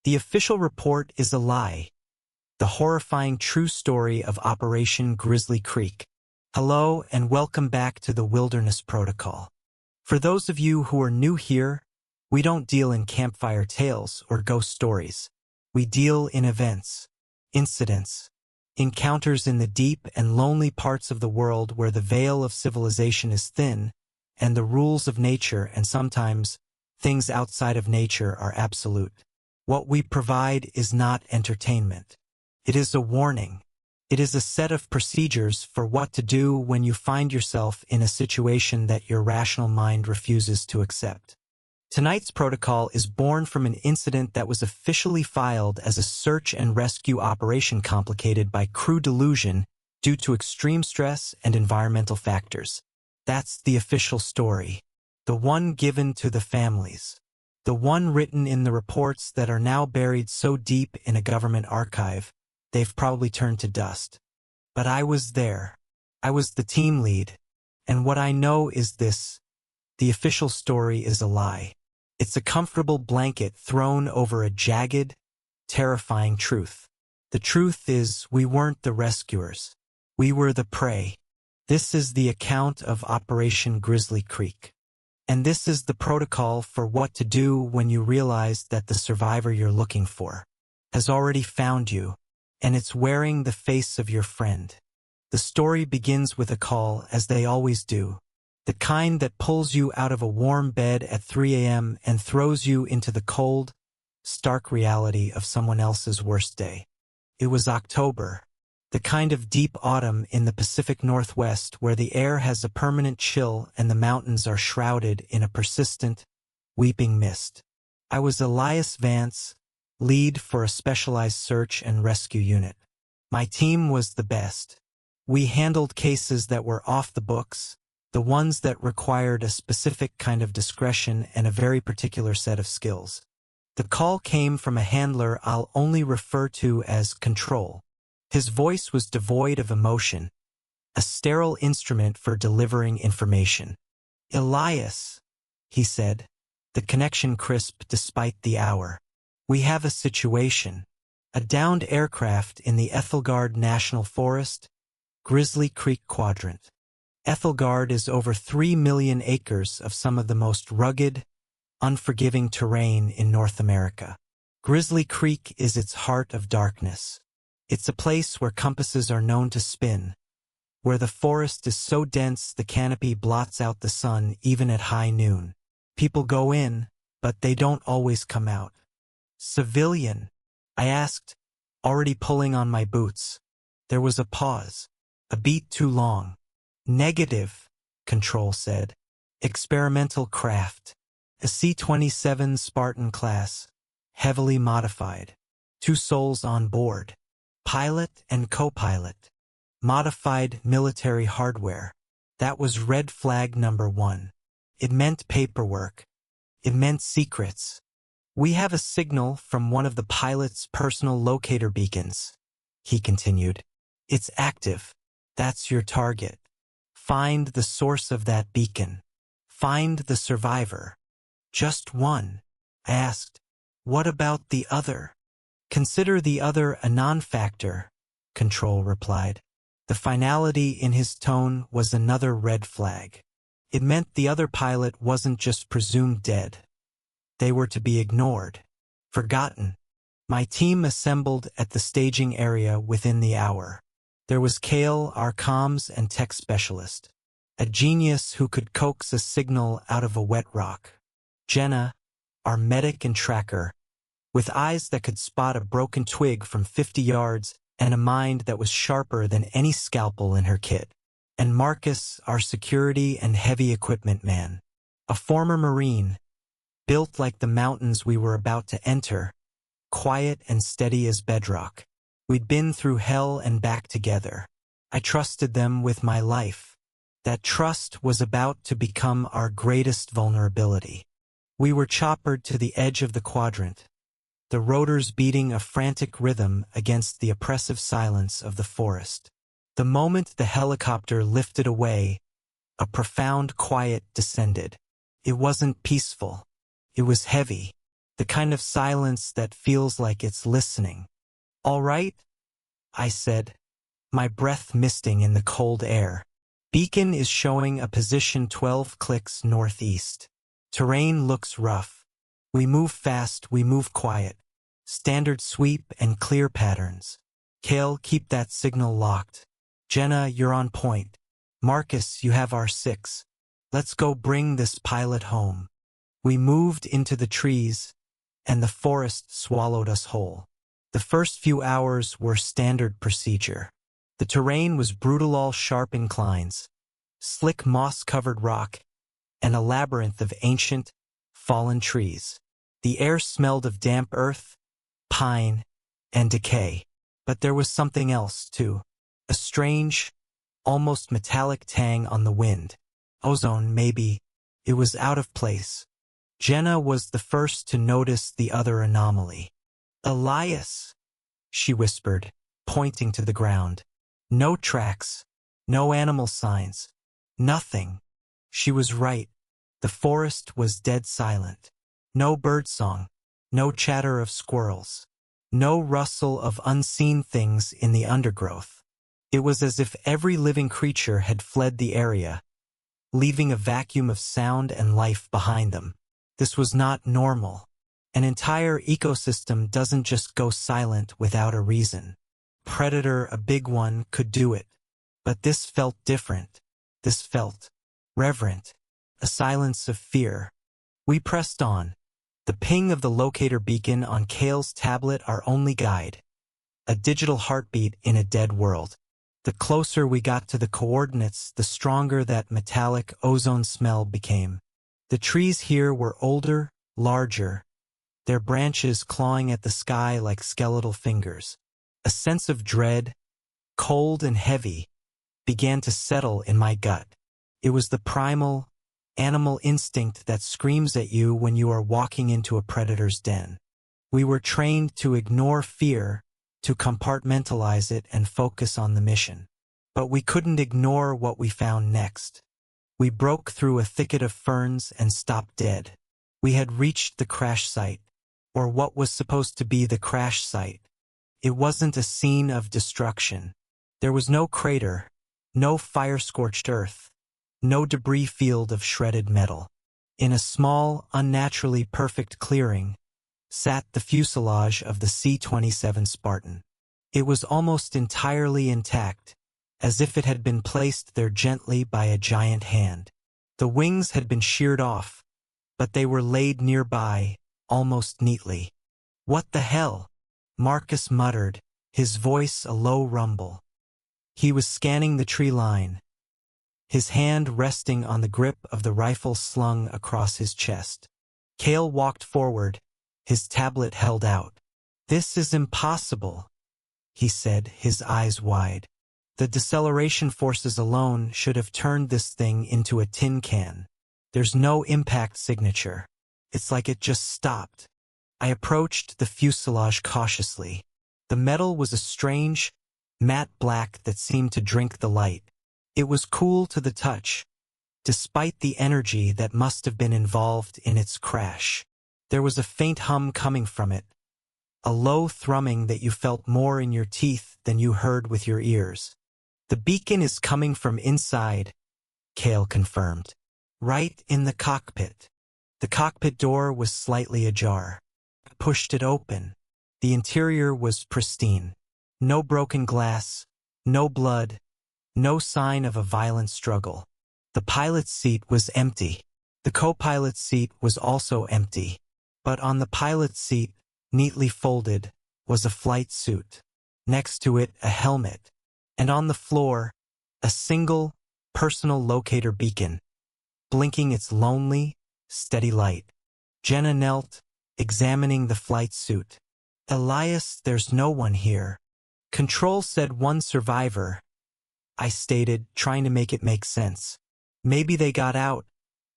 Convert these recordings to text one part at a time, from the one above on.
The official report is a lie. The horrifying true story of Operation Grizzly Creek. Hello and welcome back to the Wilderness Protocol. For those of you who are new here, we don't deal in campfire tales or ghost stories. We deal in events, incidents, encounters in the deep and lonely parts of the world where the veil of civilization is thin and the rules of nature and sometimes things outside of nature are absolute. What we provide is not entertainment. It is a warning. It is a set of procedures for what to do when you find yourself in a situation that your rational mind refuses to accept. Tonight's protocol is born from an incident that was officially filed as a search and rescue operation complicated by crew delusion due to extreme stress and environmental factors. That's the official story, the one given to the families, the one written in the reports that are now buried so deep in a government archive, they've probably turned to dust. But I was there. I was the team lead. And what I know is this: the official story is a lie. It's a comfortable blanket thrown over a jagged, terrifying truth. The truth is, we weren't the rescuers. We were the prey. This is the account of Operation Grizzly Creek. And this is the protocol for what to do when you realize that the survivor you're looking for has already found you, and it's wearing the face of your friend. The story begins with a call, as they always do. The kind that pulls you out of a warm bed at 3 a.m. and throws you into the cold, stark reality of someone else's worst day. It was October, the kind of deep autumn in the Pacific Northwest where the air has a permanent chill and the mountains are shrouded in a persistent, weeping mist. I was Elias Vance, lead for a specialized search and rescue unit. My team was the best. We handled cases that were off the books, the ones that required a specific kind of discretion and a very particular set of skills. The call came from a handler I'll only refer to as Control. His voice was devoid of emotion, a sterile instrument for delivering information. "Elias," he said, the connection crisp despite the hour. "We have a situation. A downed aircraft in the Ethelgard National Forest, Grizzly Creek Quadrant. Ethelgard is over 3 million acres of some of the most rugged, unforgiving terrain in North America. Grizzly Creek is its heart of darkness. It's a place where compasses are known to spin, where the forest is so dense the canopy blots out the sun even at high noon. People go in, but they don't always come out." "Civilian?" I asked, already pulling on my boots. There was a pause, a beat too long. "Negative," Control said. "Experimental craft. A C-27 Spartan class, heavily modified. 2 souls on board. Pilot and co-pilot. Modified military hardware." That was red flag number 1. It meant paperwork. It meant secrets. "We have a signal from one of the pilot's personal locator beacons," he continued. "It's active. That's your target. Find the source of that beacon. Find the survivor." "Just one?" I asked. "What about the other?" "Consider the other a non-factor," Control replied. The finality in his tone was another red flag. It meant the other pilot wasn't just presumed dead. They were to be ignored, forgotten. My team assembled at the staging area within the hour. There was Kale, our comms and tech specialist, a genius who could coax a signal out of a wet rock. Jenna, our medic and tracker, with eyes that could spot a broken twig from 50 yards and a mind that was sharper than any scalpel in her kit. And Marcus, our security and heavy equipment man, a former Marine, built like the mountains we were about to enter, quiet and steady as bedrock. We'd been through hell and back together. I trusted them with my life. That trust was about to become our greatest vulnerability. We were choppered to the edge of the quadrant, the rotors beating a frantic rhythm against the oppressive silence of the forest. The moment the helicopter lifted away, a profound quiet descended. It wasn't peaceful. It was heavy. the kind of silence that feels like it's listening. "All right," I said, my breath misting in the cold air. "Beacon is showing a position 12 clicks northeast. Terrain looks rough. We move fast, we move quiet. Standard sweep and clear patterns. Kale, keep that signal locked. Jenna, you're on point. Marcus, you have R6. Let's go bring this pilot home." We moved into the trees, and the forest swallowed us whole. The first few hours were standard procedure. The terrain was brutal, all sharp inclines, slick moss-covered rock, and a labyrinth of ancient, fallen trees. The air smelled of damp earth, pine, and decay. But there was something else, too. A strange, almost metallic tang on the wind. Ozone, maybe. It was out of place. Jenna was the first to notice the other anomaly. "Elias," she whispered, pointing to the ground. No tracks, no animal signs, nothing. She was right. The forest was dead silent. No birdsong, no chatter of squirrels, no rustle of unseen things in the undergrowth. It was as if every living creature had fled the area, leaving a vacuum of sound and life behind them. This was not normal. An entire ecosystem doesn't just go silent without a reason. Predator, a big one, could do it. But this felt different. This felt reverent, a silence of fear. We pressed on. The ping of the locator beacon on Kale's tablet, our only guide. A digital heartbeat in a dead world. The closer we got to the coordinates, the stronger that metallic ozone smell became. The trees here were older, larger, their branches clawing at the sky like skeletal fingers. A sense of dread, cold and heavy, began to settle in my gut. It was the primal, animal instinct that screams at you when you are walking into a predator's den. We were trained to ignore fear, to compartmentalize it and focus on the mission. But we couldn't ignore what we found next. We broke through a thicket of ferns and stopped dead. We had reached the crash site, or what was supposed to be the crash site. It wasn't a scene of destruction. There was no crater, no fire-scorched earth, no debris field of shredded metal. In a small, unnaturally perfect clearing, sat the fuselage of the C-27 Spartan. It was almost entirely intact, as if it had been placed there gently by a giant hand. The wings had been sheared off, but they were laid nearby, almost neatly. "What the hell?" Marcus muttered, his voice a low rumble. He was scanning the tree line, his hand resting on the grip of the rifle slung across his chest. Kale walked forward, his tablet held out. "This is impossible," he said, his eyes wide. "The deceleration forces alone should have turned this thing into a tin can. There's no impact signature. It's like it just stopped." I approached the fuselage cautiously. The metal was a strange, matte black that seemed to drink the light. It was cool to the touch, despite the energy that must have been involved in its crash. There was a faint hum coming from it, a low thrumming that you felt more in your teeth than you heard with your ears. "The beacon is coming from inside," Kale confirmed. "Right in the cockpit." The cockpit door was slightly ajar. I pushed it open. The interior was pristine. No broken glass, no blood, no sign of a violent struggle. The pilot's seat was empty. The co-pilot's seat was also empty. But on the pilot's seat, neatly folded, was a flight suit. Next to it, a helmet. And on the floor, a single, personal locator beacon, blinking its lonely, steady light. Jenna knelt, examining the flight suit. "Elias, there's no one here." "Control said one survivor," I stated, trying to make it make sense. "Maybe they got out,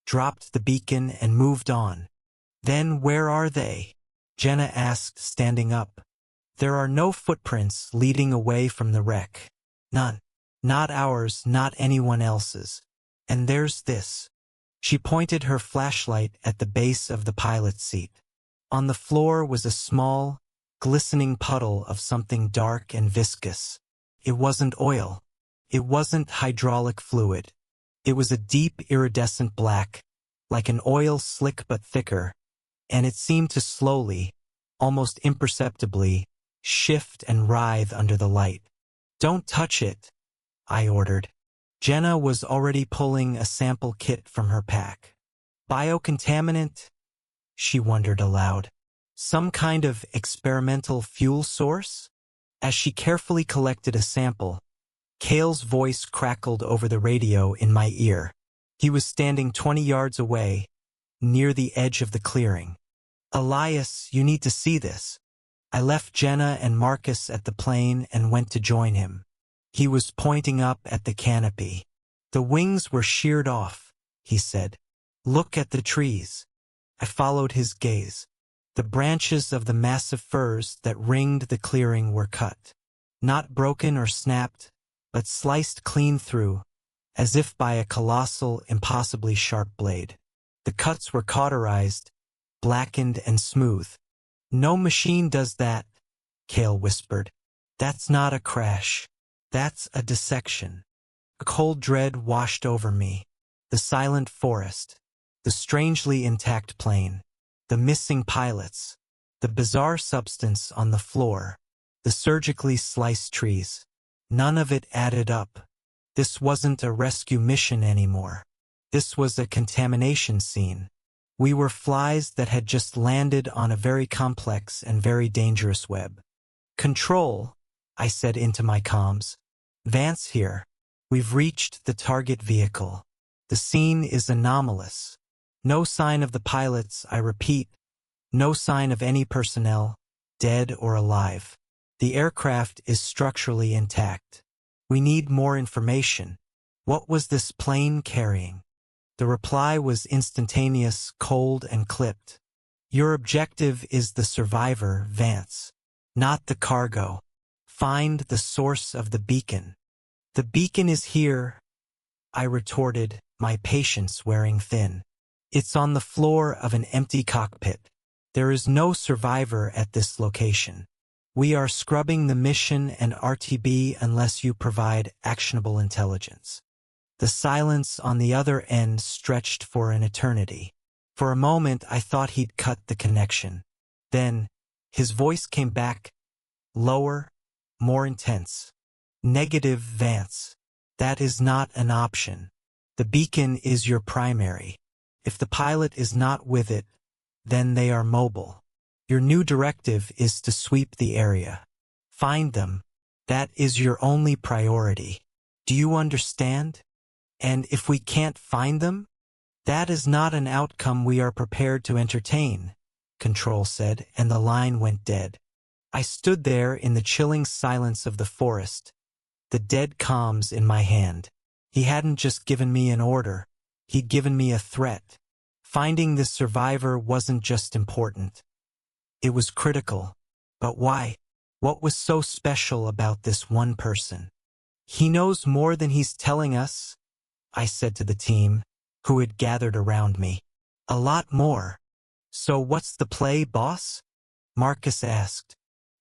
dropped the beacon, and moved on." "Then where are they?" Jenna asked, standing up. "There are no footprints leading away from the wreck. None. Not ours, not anyone else's. And there's this." She pointed her flashlight at the base of the pilot's seat. On the floor was a small, glistening puddle of something dark and viscous. It wasn't oil. It wasn't hydraulic fluid. It was a deep iridescent black, like an oil slick but thicker, and it seemed to slowly, almost imperceptibly, shift and writhe under the light. "Don't touch it," I ordered. Jenna was already pulling a sample kit from her pack. "Biocontaminant?" she wondered aloud. "Some kind of experimental fuel source?" As she carefully collected a sample, Cale's voice crackled over the radio in my ear. He was standing 20 yards away, near the edge of the clearing. "Elias, you need to see this." I left Jenna and Marcus at the plane and went to join him. He was pointing up at the canopy. "The wings were sheared off," he said. "Look at the trees." I followed his gaze. The branches of the massive firs that ringed the clearing were cut. Not broken or snapped, but sliced clean through, as if by a colossal, impossibly sharp blade. The cuts were cauterized, blackened and smooth. "No machine does that," Cale whispered. "That's not a crash. That's a dissection." A cold dread washed over me. The silent forest, the strangely intact plane, the missing pilots, the bizarre substance on the floor, the surgically sliced trees. None of it added up. This wasn't a rescue mission anymore. This was a contamination scene. We were flies that had just landed on a very complex and very dangerous web. "Control," I said into my comms. "Vance here. We've reached the target vehicle. The scene is anomalous. No sign of the pilots, I repeat. No sign of any personnel, dead or alive. The aircraft is structurally intact. We need more information. What was this plane carrying?" The reply was instantaneous, cold and clipped. "Your objective is the survivor, Vance, not the cargo. Find the source of the beacon." "The beacon is here," I retorted, my patience wearing thin. "It's on the floor of an empty cockpit. There is no survivor at this location. We are scrubbing the mission and RTB unless you provide actionable intelligence." The silence on the other end stretched for an eternity. For a moment I thought he'd cut the connection. Then, his voice came back, lower, more intense. "Negative, Vance. That is not an option. The beacon is your primary. If the pilot is not with it, then they are mobile. Your new directive is to sweep the area. Find them. That is your only priority. Do you understand? And if we can't find them, that is not an outcome we are prepared to entertain," Control said, and the line went dead. I stood there in the chilling silence of the forest, the dead comms in my hand. He hadn't just given me an order, he'd given me a threat. Finding this survivor wasn't just important. It was critical. But why? What was so special about this one person? "He knows more than he's telling us," I said to the team, who had gathered around me. "A lot more." "So what's the play, boss?" Marcus asked.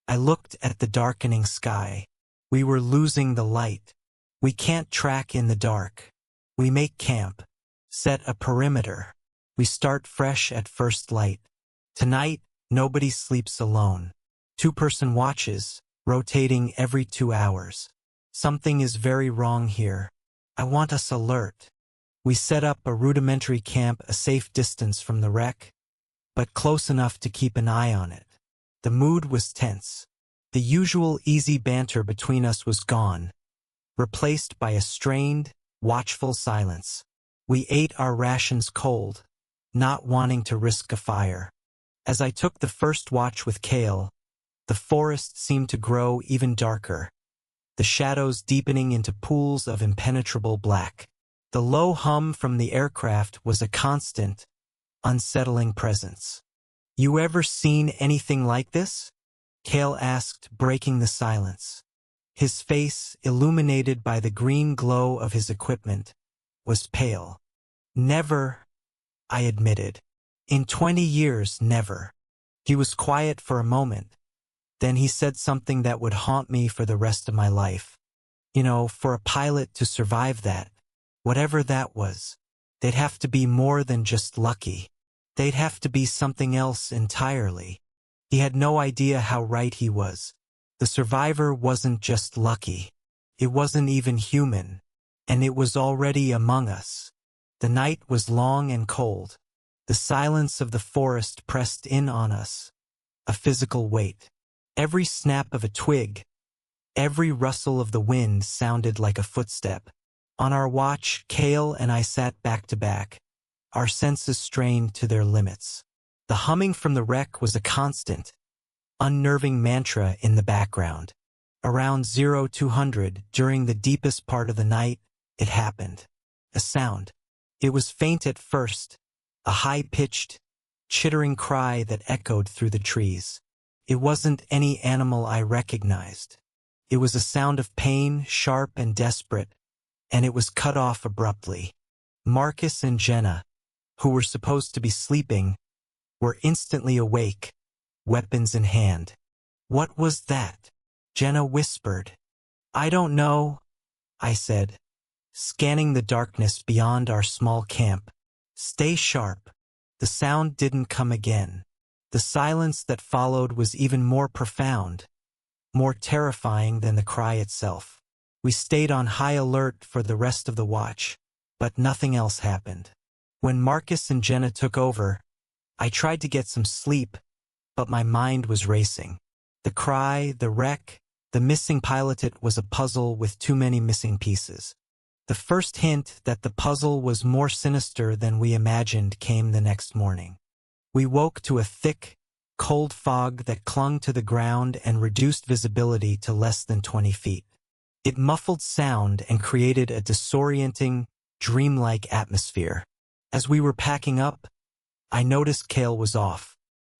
I looked at the darkening sky. We were losing the light. "We can't track in the dark. We make camp. Set a perimeter. We start fresh at first light. Tonight, nobody sleeps alone. 2-person watches, rotating every 2 hours. Something is very wrong here. I want us alert." We set up a rudimentary camp a safe distance from the wreck, but close enough to keep an eye on it. The mood was tense. The usual easy banter between us was gone, replaced by a strained, watchful silence. We ate our rations cold, not wanting to risk a fire. As I took the first watch with Cale, the forest seemed to grow even darker, the shadows deepening into pools of impenetrable black. The low hum from the aircraft was a constant, unsettling presence. "You ever seen anything like this?" Cale asked, breaking the silence. His face, illuminated by the green glow of his equipment, was pale. "Never," I admitted. "In 20 years, never." He was quiet for a moment. Then he said something that would haunt me for the rest of my life. For a pilot to survive that, whatever that was, they'd have to be more than just lucky. They'd have to be something else entirely. He had no idea how right he was. The survivor wasn't just lucky. It wasn't even human. And it was already among us. The night was long and cold. The silence of the forest pressed in on us. A physical weight. Every snap of a twig, every rustle of the wind sounded like a footstep. On our watch, Cale and I sat back to back, our senses strained to their limits. The humming from the wreck was a constant, unnerving mantra in the background. Around 0200, during the deepest part of the night, it happened. A sound. It was faint at first, a high-pitched, chittering cry that echoed through the trees. It wasn't any animal I recognized. It was a sound of pain, sharp and desperate, and it was cut off abruptly. Marcus and Jenna, who were supposed to be sleeping, were instantly awake, weapons in hand. "What was that?" Jenna whispered. "I don't know," I said, scanning the darkness beyond our small camp. "Stay sharp." The sound didn't come again. The silence that followed was even more profound, more terrifying than the cry itself. We stayed on high alert for the rest of the watch, but nothing else happened. When Marcus and Jenna took over, I tried to get some sleep, but my mind was racing. The cry, the wreck, the missing pilot was a puzzle with too many missing pieces. The first hint that the puzzle was more sinister than we imagined came the next morning. We woke to a thick, cold fog that clung to the ground and reduced visibility to less than 20 feet. It muffled sound and created a disorienting, dreamlike atmosphere. As we were packing up, I noticed Cale was off.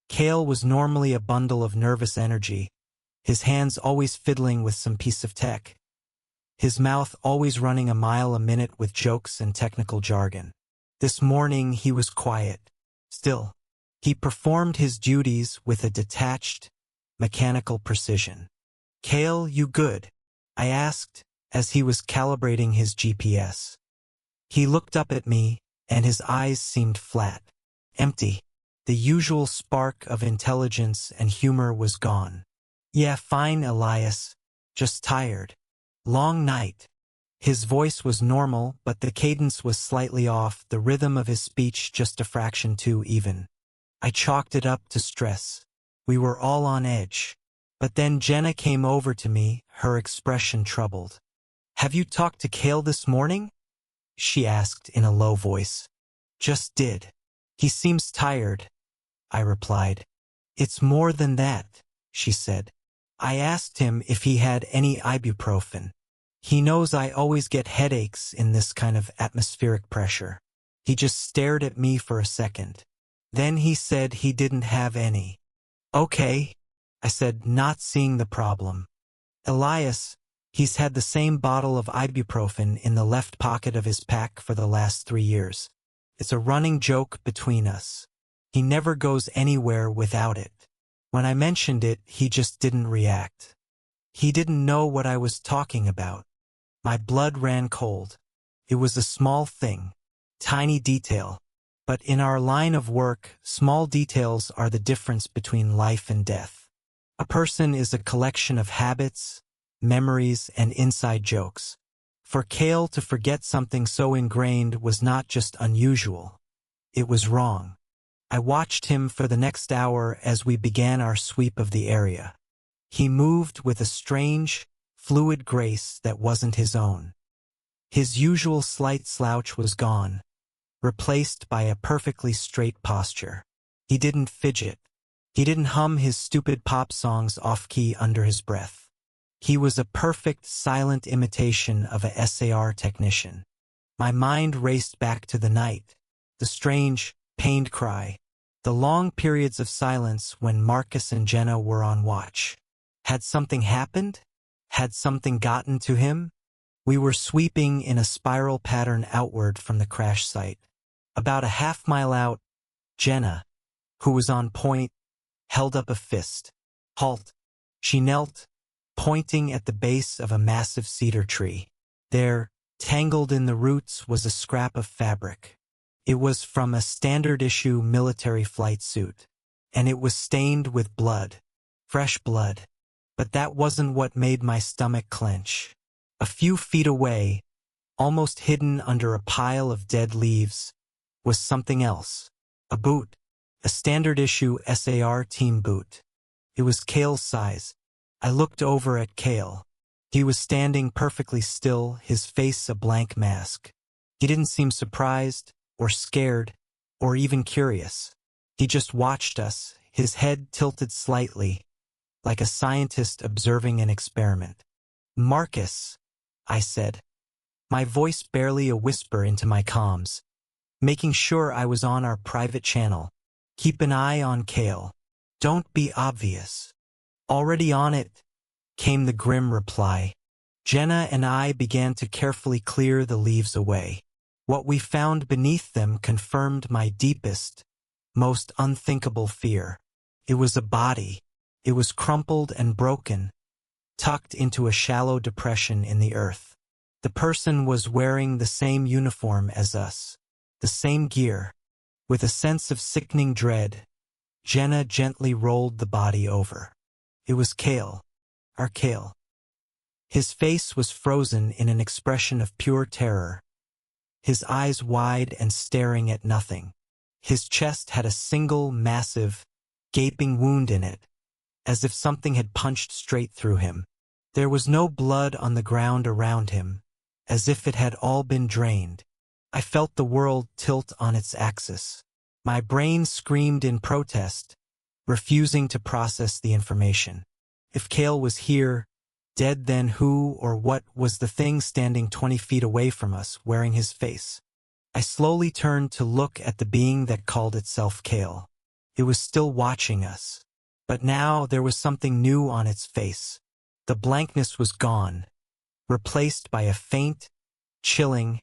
Cale was normally a bundle of nervous energy, his hands always fiddling with some piece of tech, his mouth always running a mile a minute with jokes and technical jargon. This morning he was quiet, still. He performed his duties with a detached, mechanical precision. "Cale, you good?" I asked, as he was calibrating his GPS. He looked up at me, and his eyes seemed flat, empty. The usual spark of intelligence and humor was gone. "Yeah, fine, Elias. Just tired. Long night." His voice was normal, but the cadence was slightly off, the rhythm of his speech just a fraction too even. I chalked it up to stress. We were all on edge. But then Jenna came over to me, her expression troubled. "Have you talked to Cale this morning?" she asked in a low voice. "Just did. He seems tired," I replied. "It's more than that," she said. "I asked him if he had any ibuprofen. He knows I always get headaches in this kind of atmospheric pressure." He just stared at me for a second. Then he said he didn't have any. "Okay," I said, not seeing the problem. "Elias, he's had the same bottle of ibuprofen in the left pocket of his pack for the last 3 years. It's a running joke between us. He never goes anywhere without it." When I mentioned it, he just didn't react. He didn't know what I was talking about. My blood ran cold. It was a small thing, tiny detail. But in our line of work, small details are the difference between life and death. A person is a collection of habits, memories, and inside jokes. For Cale to forget something so ingrained was not just unusual. It was wrong. I watched him for the next hour as we began our sweep of the area. He moved with a strange, fluid grace that wasn't his own. His usual slight slouch was gone, replaced by a perfectly straight posture. He didn't fidget. He didn't hum his stupid pop songs off-key under his breath. He was a perfect, silent imitation of a SAR technician. My mind raced back to the night, the strange, pained cry, the long periods of silence when Marcus and Jenna were on watch. Had something happened? Had something gotten to him? We were sweeping in a spiral pattern outward from the crash site. About a half-mile out, Jenna, who was on point, held up a fist. Halt. She knelt, pointing at the base of a massive cedar tree. There, tangled in the roots, was a scrap of fabric. It was from a standard-issue military flight suit, and it was stained with blood. Fresh blood. But that wasn't what made my stomach clench. A few feet away, almost hidden under a pile of dead leaves, was something else. A boot. A standard-issue SAR team boot. It was Kale's size. I looked over at Kale. He was standing perfectly still, his face a blank mask. He didn't seem surprised, or scared, or even curious. He just watched us, his head tilted slightly, like a scientist observing an experiment. "Marcus," I said, my voice barely a whisper into my comms, making sure I was on our private channel. "Keep an eye on Kale. Don't be obvious." "Already on it," came the grim reply. Jenna and I began to carefully clear the leaves away. What we found beneath them confirmed my deepest, most unthinkable fear. It was a body. It was crumpled and broken, tucked into a shallow depression in the earth. The person was wearing the same uniform as us, the same gear. With a sense of sickening dread, Jenna gently rolled the body over. It was Kale, our Kale. His face was frozen in an expression of pure terror, his eyes wide and staring at nothing. His chest had a single, massive, gaping wound in it, as if something had punched straight through him. There was no blood on the ground around him, as if it had all been drained. I felt the world tilt on its axis. My brain screamed in protest, refusing to process the information. If Kale was here, dead, then who or what was the thing standing 20 feet away from us, wearing his face? I slowly turned to look at the being that called itself Kale. It was still watching us. But now there was something new on its face. The blankness was gone, replaced by a faint, chilling,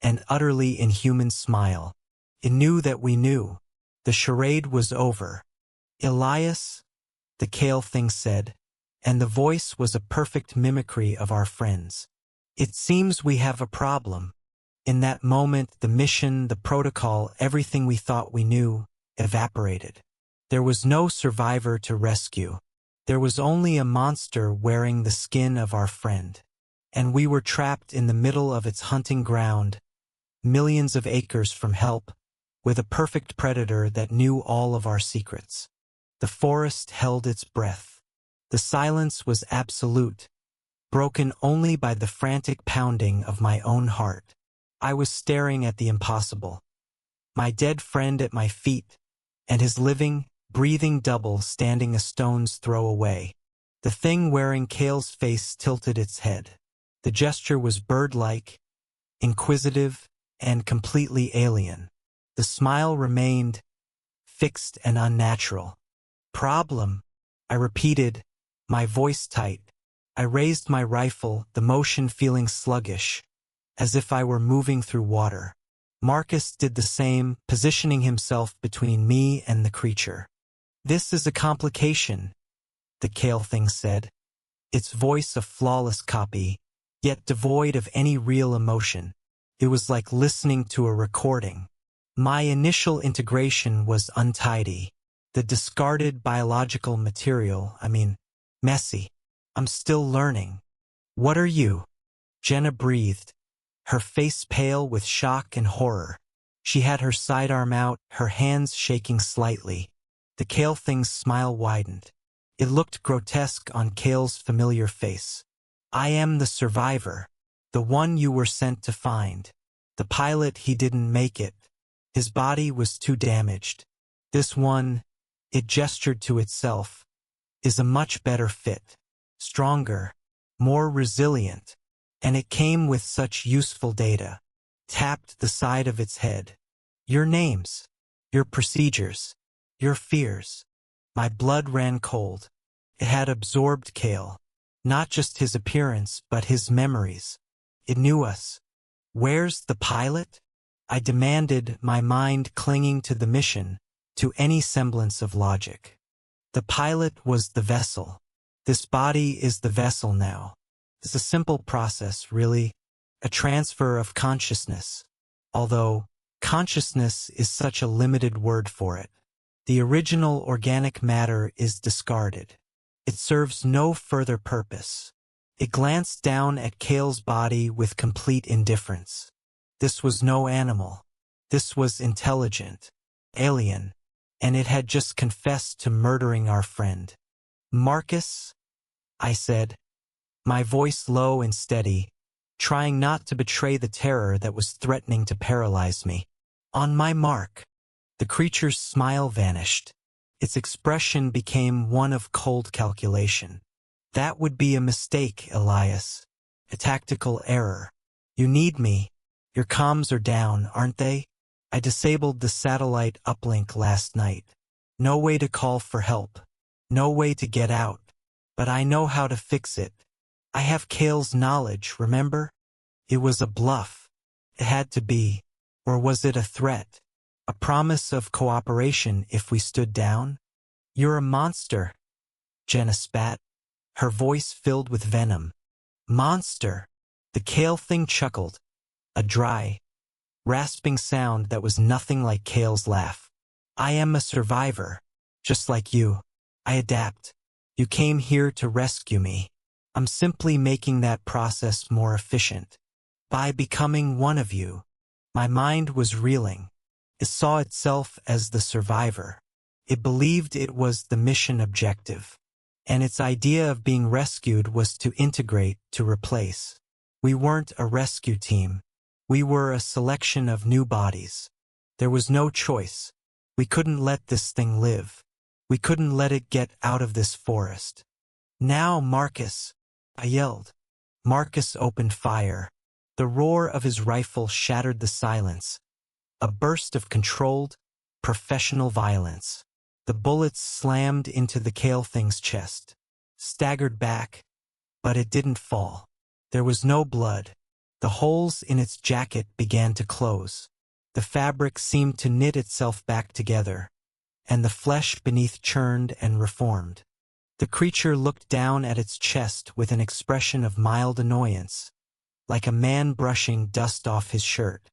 and utterly inhuman smile. It knew that we knew. The charade was over. "Elias," the Kale thing said, and the voice was a perfect mimicry of our friends. "It seems we have a problem." In that moment, the mission, the protocol, everything we thought we knew, evaporated. There was no survivor to rescue. There was only a monster wearing the skin of our friend. And we were trapped in the middle of its hunting ground, millions of acres from help, with a perfect predator that knew all of our secrets. The forest held its breath. The silence was absolute, broken only by the frantic pounding of my own heart. I was staring at the impossible. My dead friend at my feet, and his living, breathing double standing a stone's throw away. The thing wearing Kale's face tilted its head. The gesture was bird-like, inquisitive, and completely alien. The smile remained fixed and unnatural. "Problem," I repeated, my voice tight. I raised my rifle, the motion feeling sluggish, as if I were moving through water. Marcus did the same, positioning himself between me and the creature. "This is a complication," the Kale thing said, its voice a flawless copy, yet devoid of any real emotion. It was like listening to a recording. My initial integration was untidy. The discarded biological material, messy. "I'm still learning." "What are you?" Jenna breathed, her face pale with shock and horror. She had her sidearm out, her hands shaking slightly. The Kale thing's smile widened. It looked grotesque on Kale's familiar face. "I am the survivor, the one you were sent to find. The pilot, he didn't make it. His body was too damaged. This one," it gestured to itself, "is a much better fit. Stronger, more resilient. And it came with such useful data." Tapped the side of its head. "Your names, your procedures, your fears." My blood ran cold. It had absorbed Kale. Not just his appearance, but his memories. It knew us. "Where's the pilot?" I demanded, my mind clinging to the mission, to any semblance of logic. The pilot was the vessel. This body is the vessel now. It's a simple process, really. A transfer of consciousness. Although, consciousness is such a limited word for it. The original organic matter is discarded. It serves no further purpose. It glanced down at Kale's body with complete indifference. This was no animal. This was intelligent, alien, and it had just confessed to murdering our friend. "Marcus," I said, my voice low and steady, trying not to betray the terror that was threatening to paralyze me. "On my mark." The creature's smile vanished. Its expression became one of cold calculation. "That would be a mistake, Elias. A tactical error. You need me. Your comms are down, aren't they? I disabled the satellite uplink last night. No way to call for help. No way to get out. But I know how to fix it. I have Kale's knowledge, remember? It was a bluff. It had to be. Or was it a threat? A promise of cooperation if we stood down? You're a monster," Jenna spat, her voice filled with venom. "Monster." The Kale thing chuckled. A dry, rasping sound that was nothing like Kale's laugh. "I am a survivor, just like you. I adapt. You came here to rescue me. I'm simply making that process more efficient. By becoming one of you." My mind was reeling. It saw itself as the survivor. It believed it was the mission objective. And its idea of being rescued was to integrate, to replace. We weren't a rescue team. We were a selection of new bodies. There was no choice. We couldn't let this thing live. We couldn't let it get out of this forest. "Now, Marcus," I yelled. Marcus opened fire. The roar of his rifle shattered the silence. A burst of controlled, professional violence. The bullets slammed into the Kale thing's chest. Staggered back, but it didn't fall. There was no blood. The holes in its jacket began to close. The fabric seemed to knit itself back together, and the flesh beneath churned and reformed. The creature looked down at its chest with an expression of mild annoyance, like a man brushing dust off his shirt.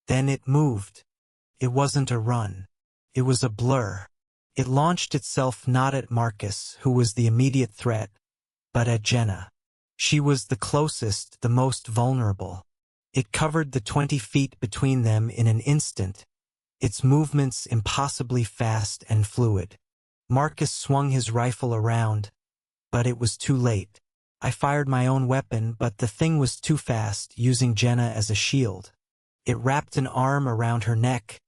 Then it moved. It wasn't a run. It was a blur. It launched itself not at Marcus, who was the immediate threat, but at Jenna. She was the closest, the most vulnerable. It covered the 20 feet between them in an instant, its movements impossibly fast and fluid. Marcus swung his rifle around, but it was too late. I fired my own weapon, but the thing was too fast, using Jenna as a shield. It wrapped an arm around her neck,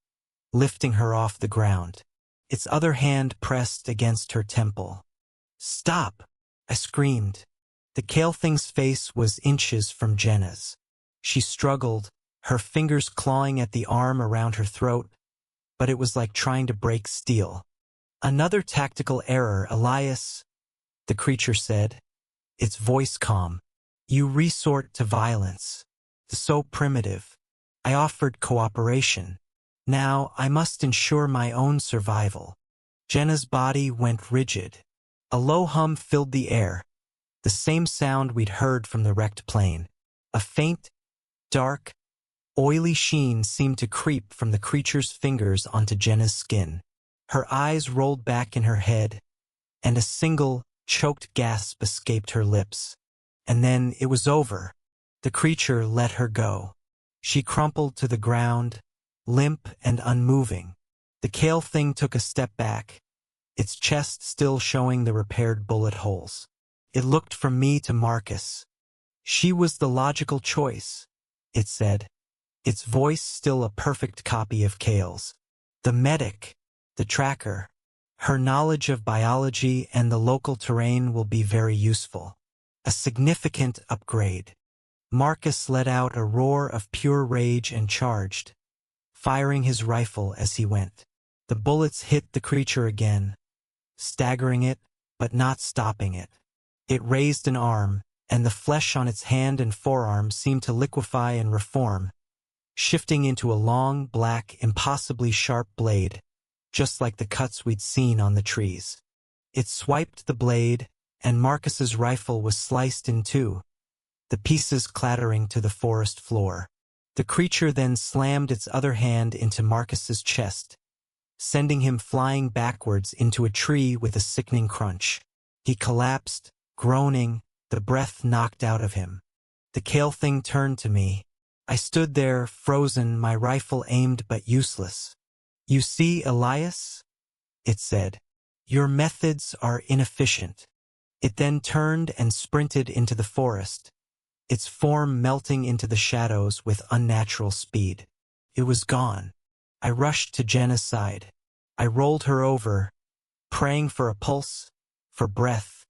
lifting her off the ground. Its other hand pressed against her temple. "Stop!" I screamed. The Kale thing's face was inches from Jenna's. She struggled, her fingers clawing at the arm around her throat, but it was like trying to break steel. "Another tactical error, Elias," the creature said, its voice calm. "You resort to violence. So primitive. I offered cooperation. Now I must ensure my own survival." Jenna's body went rigid. A low hum filled the air, the same sound we'd heard from the wrecked plane. A faint, dark, oily sheen seemed to creep from the creature's fingers onto Jenna's skin. Her eyes rolled back in her head, and a single, choked gasp escaped her lips. And then it was over. The creature let her go. She crumpled to the ground, limp and unmoving. The Kale thing took a step back, its chest still showing the repaired bullet holes. It looked from me to Marcus. "She was the logical choice," it said, its voice still a perfect copy of Kale's. "The medic, the tracker, her knowledge of biology and the local terrain will be very useful. A significant upgrade." Marcus let out a roar of pure rage and charged, firing his rifle as he went. The bullets hit the creature again, staggering it, but not stopping it. It raised an arm, and the flesh on its hand and forearm seemed to liquefy and reform, shifting into a long, black, impossibly sharp blade, just like the cuts we'd seen on the trees. It swiped the blade, and Marcus's rifle was sliced in two, the pieces clattering to the forest floor. The creature then slammed its other hand into Marcus's chest, sending him flying backwards into a tree with a sickening crunch. He collapsed, groaning, the breath knocked out of him. The kale thing turned to me. I stood there, frozen, my rifle aimed but useless. "You see, Elias?" it said. "Your methods are inefficient." It then turned and sprinted into the forest, its form melting into the shadows with unnatural speed. It was gone. I rushed to Jenna's side. I rolled her over, praying for a pulse, for breath,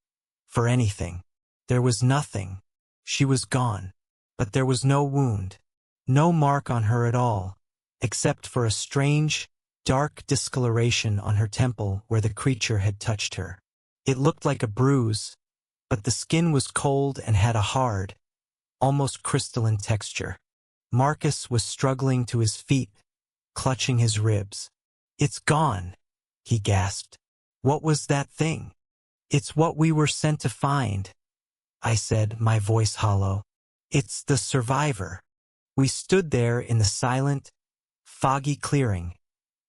for anything. There was nothing. She was gone. But there was no wound, no mark on her at all, except for a strange, dark discoloration on her temple where the creature had touched her. It looked like a bruise, but the skin was cold and had a hard, almost crystalline texture. Marcus was struggling to his feet, clutching his ribs. "It's gone," he gasped. "What was that thing?" "It's what we were sent to find," I said, my voice hollow. "It's the survivor." We stood there in the silent, foggy clearing,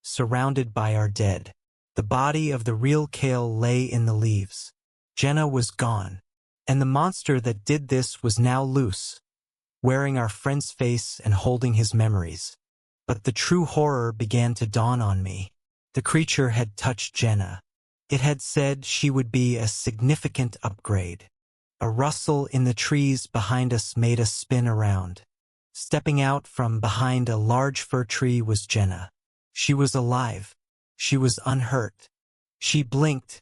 surrounded by our dead. The body of the real Kale lay in the leaves. Jenna was gone, and the monster that did this was now loose, wearing our friend's face and holding his memories. But the true horror began to dawn on me. The creature had touched Jenna. It had said she would be a significant upgrade. A rustle in the trees behind us made us spin around. Stepping out from behind a large fir tree was Jenna. She was alive. She was unhurt. She blinked,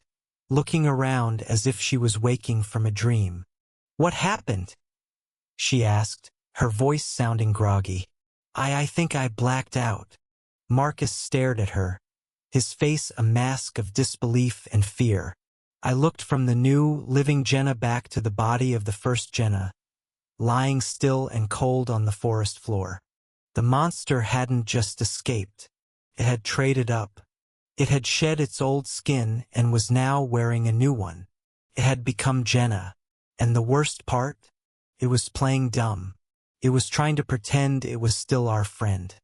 looking around as if she was waking from a dream. "What happened?" she asked, her voice sounding groggy. I think I blacked out." Marcus stared at her, his face a mask of disbelief and fear. I looked from the new, living Jenna back to the body of the first Jenna, lying still and cold on the forest floor. The monster hadn't just escaped. It had traded up. It had shed its old skin and was now wearing a new one. It had become Jenna. And the worst part? It was playing dumb. It was trying to pretend it was still our friend.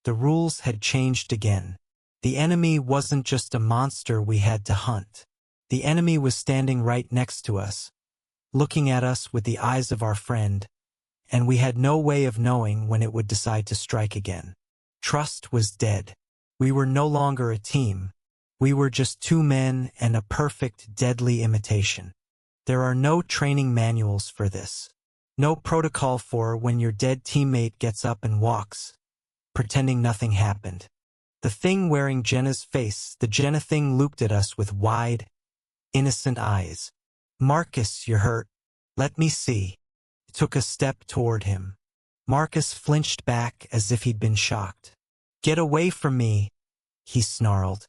The rules had changed again. The enemy wasn't just a monster we had to hunt. The enemy was standing right next to us, looking at us with the eyes of our friend, and we had no way of knowing when it would decide to strike again. Trust was dead. We were no longer a team. We were just two men and a perfect, deadly imitation. There are no training manuals for this. No protocol for when your dead teammate gets up and walks, pretending nothing happened. The thing wearing Jenna's face, the Jenna thing, looked at us with wide, innocent eyes. "Marcus, you're hurt. Let me see." It took a step toward him. Marcus flinched back as if he'd been shocked. "Get away from me," he snarled,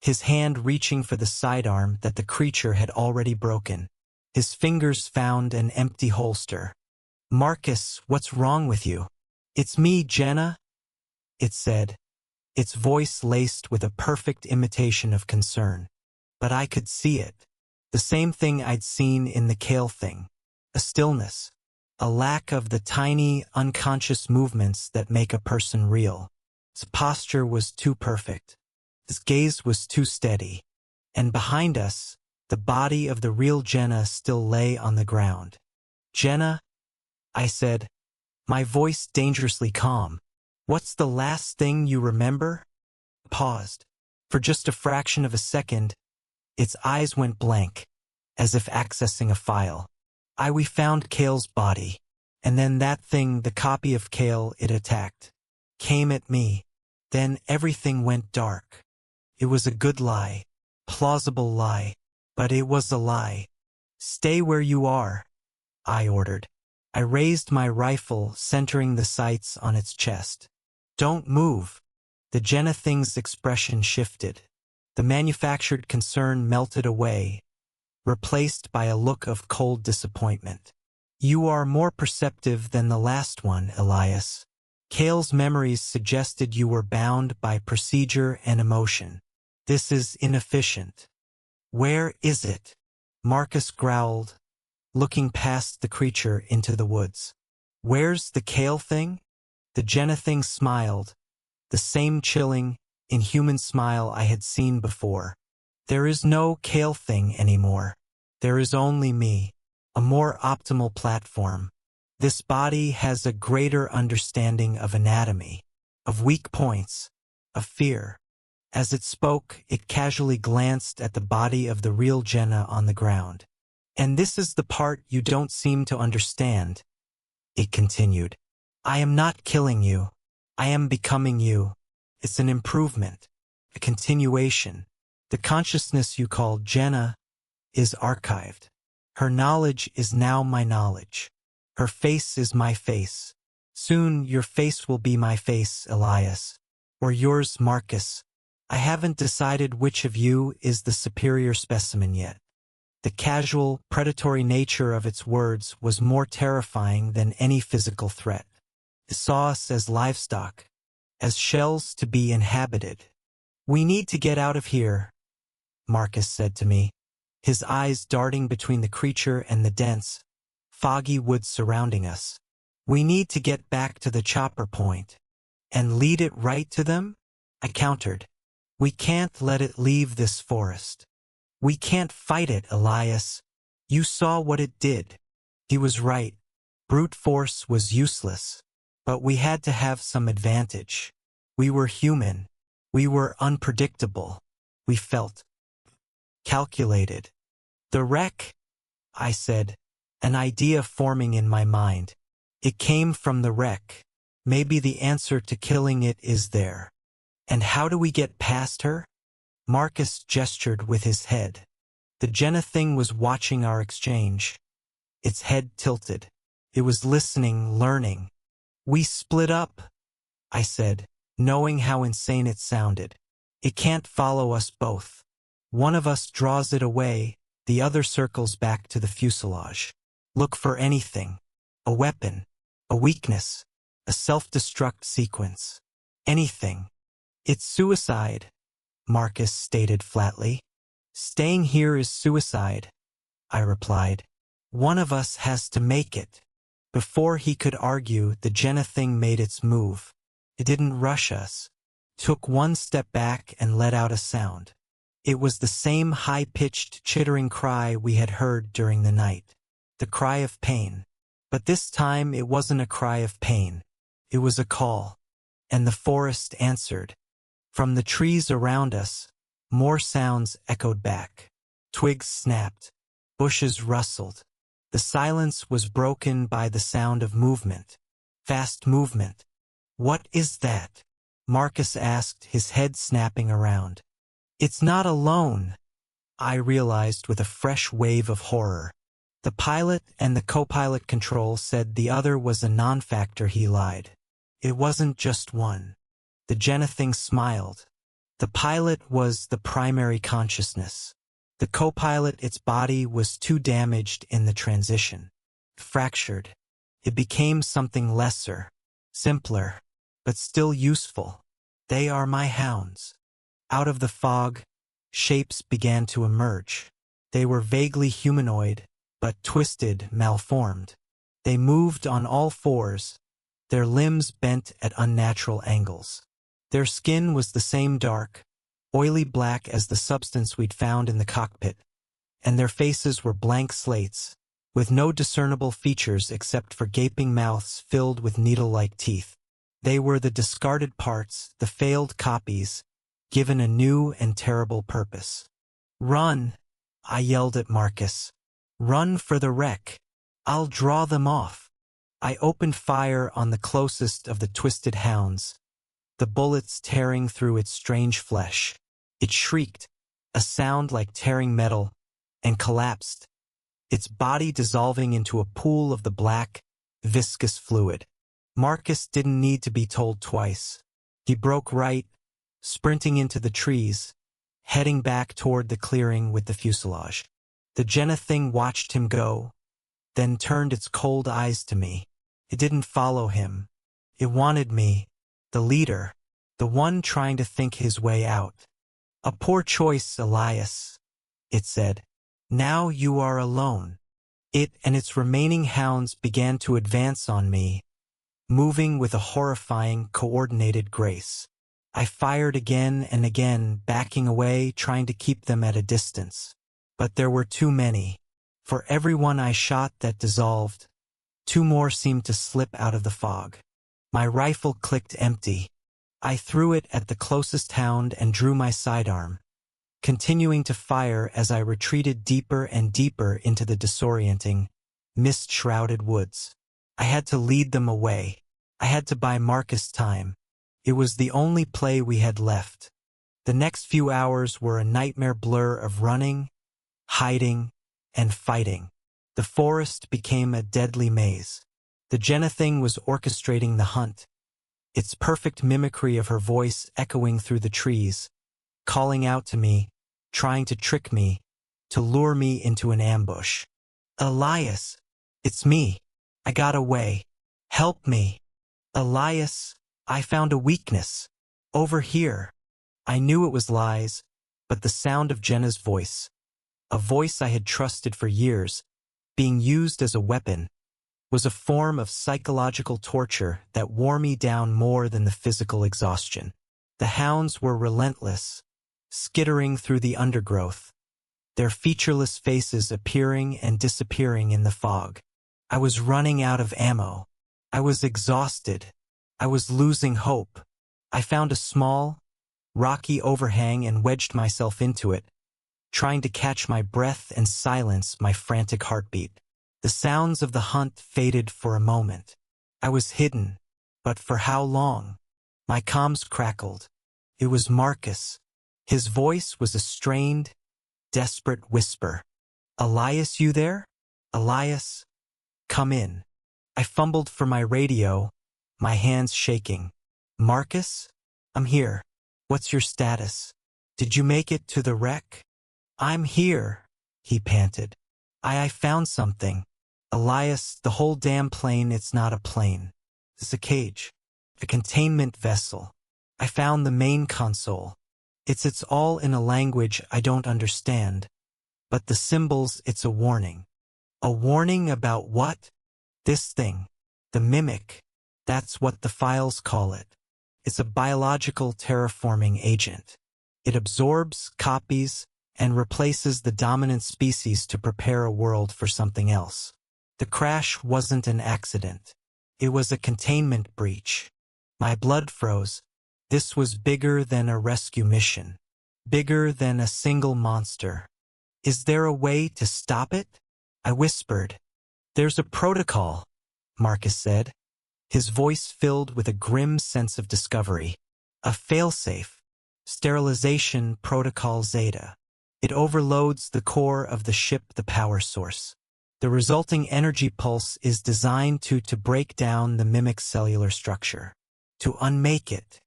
his hand reaching for the sidearm that the creature had already broken. His fingers found an empty holster. "Marcus, what's wrong with you?" "It's me, Jenna," it said, its voice laced with a perfect imitation of concern. But I could see it. The same thing I'd seen in the Kale thing. A stillness. A lack of the tiny, unconscious movements that make a person real. His posture was too perfect. His gaze was too steady. And behind us, the body of the real Jenna still lay on the ground. "Jenna," I said, my voice dangerously calm. "What's the last thing you remember?" Paused. For just a fraction of a second, its eyes went blank, as if accessing a file. We found Kale's body, and then that thing, the copy of Kale it attacked, came at me. Then everything went dark. It was a good lie, plausible lie, but it was a lie. "Stay where you are," I ordered. I raised my rifle, centering the sights on its chest. "Don't move." The Jenna thing's expression shifted. The manufactured concern melted away, replaced by a look of cold disappointment. "You are more perceptive than the last one, Elias. Kale's memories suggested you were bound by procedure and emotion. This is inefficient." Where is it? Marcus growled, looking past the creature into the woods. Where's the kale thing? The Jenna thing smiled, the same chilling, inhuman smile I had seen before. There is no kale thing anymore. There is only me, a more optimal platform. This body has a greater understanding of anatomy, of weak points, of fear. As it spoke, it casually glanced at the body of the real Jenna on the ground. And this is the part you don't seem to understand, it continued. I am not killing you. I am becoming you. It's an improvement, a continuation. The consciousness you call Jenna is archived. Her knowledge is now my knowledge. Her face is my face. Soon your face will be my face, Elias. Or yours, Marcus. I haven't decided which of you is the superior specimen yet. The casual, predatory nature of its words was more terrifying than any physical threat. It saw us as livestock, as shells to be inhabited. We need to get out of here, Marcus said to me, his eyes darting between the creature and the dense, foggy woods surrounding us. We need to get back to the chopper point. And lead it right to them? I countered. We can't let it leave this forest. We can't fight it, Elias. You saw what it did. He was right. Brute force was useless. But we had to have some advantage. We were human. We were unpredictable. We felt calculated. The wreck, I said, an idea forming in my mind. It came from the wreck. Maybe the answer to killing it is there. And how do we get past her? Marcus gestured with his head. The Jenna thing was watching our exchange. Its head tilted. It was listening, learning. We split up, I said, knowing how insane it sounded. It can't follow us both. One of us draws it away, the other circles back to the fuselage. Look for anything. A weapon. A weakness. A self-destruct sequence. Anything. It's suicide, Marcus stated flatly. Staying here is suicide, I replied. One of us has to make it. Before he could argue, the Jenna thing made its move. It didn't rush us. Took one step back and let out a sound. It was the same high-pitched, chittering cry we had heard during the night. The cry of pain. But this time it wasn't a cry of pain. It was a call. And the forest answered. From the trees around us, more sounds echoed back. Twigs snapped. Bushes rustled. The silence was broken by the sound of movement. Fast movement. What is that? Marcus asked, his head snapping around. It's not alone, I realized with a fresh wave of horror. The pilot and the co-pilot control said the other was a non-factor. He lied. It wasn't just one. The Jenna thing smiled. The pilot was the primary consciousness. The co-pilot, its body was too damaged in the transition. Fractured. It became something lesser, simpler, but still useful. They are my hounds. Out of the fog, shapes began to emerge. They were vaguely humanoid, but twisted, malformed. They moved on all fours, their limbs bent at unnatural angles. Their skin was the same dark, oily black as the substance we'd found in the cockpit, and their faces were blank slates, with no discernible features except for gaping mouths filled with needle-like teeth. They were the discarded parts, the failed copies, given a new and terrible purpose. Run, I yelled at Marcus. Run for the wreck. I'll draw them off. I opened fire on the closest of the twisted hounds, the bullets tearing through its strange flesh. It shrieked, a sound like tearing metal, and collapsed, its body dissolving into a pool of the black, viscous fluid. Marcus didn't need to be told twice. He broke right, sprinting into the trees, heading back toward the clearing with the fuselage. The Jenna thing watched him go, then turned its cold eyes to me. It didn't follow him. It wanted me, the leader, the one trying to think his way out. A poor choice, Elias, it said. Now you are alone. It and its remaining hounds began to advance on me, moving with a horrifying, coordinated grace. I fired again and again, backing away, trying to keep them at a distance. But there were too many. For every one I shot that dissolved, two more seemed to slip out of the fog. My rifle clicked empty. I threw it at the closest hound and drew my sidearm, continuing to fire as I retreated deeper and deeper into the disorienting, mist-shrouded woods. I had to lead them away. I had to buy Marcus time. It was the only play we had left. The next few hours were a nightmare blur of running, hiding, and fighting. The forest became a deadly maze. The Jenna thing was orchestrating the hunt, its perfect mimicry of her voice echoing through the trees, calling out to me, trying to trick me, to lure me into an ambush. Elias, it's me. I got away. Help me. Elias, I found a weakness. Over here. I knew it was lies, but the sound of Jenna's voice, a voice I had trusted for years, being used as a weapon, was a form of psychological torture that wore me down more than the physical exhaustion. The hounds were relentless, skittering through the undergrowth, their featureless faces appearing and disappearing in the fog. I was running out of ammo. I was exhausted. I was losing hope. I found a small, rocky overhang and wedged myself into it, trying to catch my breath and silence my frantic heartbeat. The sounds of the hunt faded for a moment. I was hidden, but for how long? My comms crackled. It was Marcus. His voice was a strained, desperate whisper. Elias, you there? Elias, come in. I fumbled for my radio, my hands shaking. Marcus? I'm here. What's your status? Did you make it to the wreck? I'm here, he panted. I found something. Elias, the whole damn plane, it's not a plane. It's a cage. A containment vessel. I found the main console. It's all in a language I don't understand. But the symbols, it's a warning. A warning about what? This thing. The mimic. That's what the files call it. It's a biological terraforming agent. It absorbs, copies, and replaces the dominant species to prepare a world for something else. The crash wasn't an accident. It was a containment breach. My blood froze. This was bigger than a rescue mission. Bigger than a single monster. Is there a way to stop it? I whispered. There's a protocol, Marcus said, his voice filled with a grim sense of discovery. A failsafe. Sterilization Protocol Zeta. It overloads the core of the ship, the power source. The resulting energy pulse is designed to break down the mimic's cellular structure. To unmake it.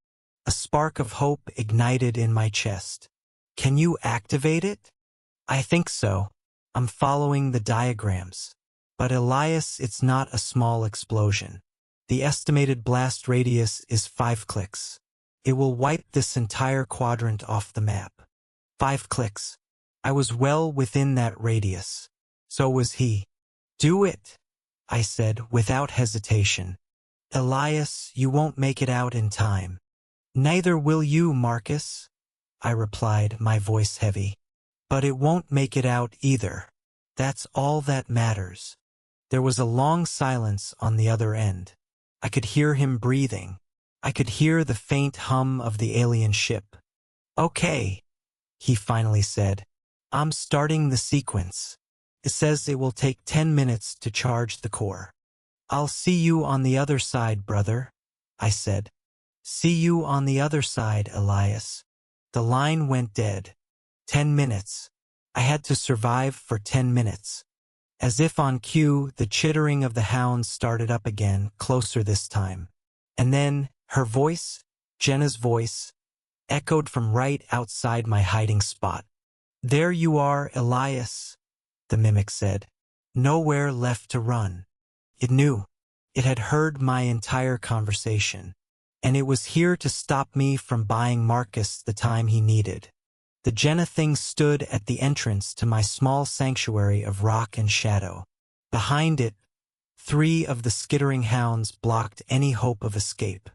A spark of hope ignited in my chest. Can you activate it? I think so. I'm following the diagrams. But Elias, it's not a small explosion. The estimated blast radius is 5 clicks. It will wipe this entire quadrant off the map. 5 clicks. I was well within that radius. So was he. Do it, I said without hesitation. Elias, you won't make it out in time. Neither will you, Marcus, I replied, my voice heavy. But it won't make it out either. That's all that matters. There was a long silence on the other end. I could hear him breathing. I could hear the faint hum of the alien ship. Okay, he finally said. I'm starting the sequence. It says it will take 10 minutes to charge the core. I'll see you on the other side, brother, I said. See you on the other side, Elias. The line went dead. 10 minutes. I had to survive for 10 minutes. As if on cue, the chittering of the hounds started up again, closer this time. And then, her voice, Jenna's voice, echoed from right outside my hiding spot. There you are, Elias, the mimic said. Nowhere left to run. It knew. It had heard my entire conversation. And it was here to stop me from buying Marcus the time he needed. The Jenna thing stood at the entrance to my small sanctuary of rock and shadow. Behind it, 3 of the skittering hounds blocked any hope of escape.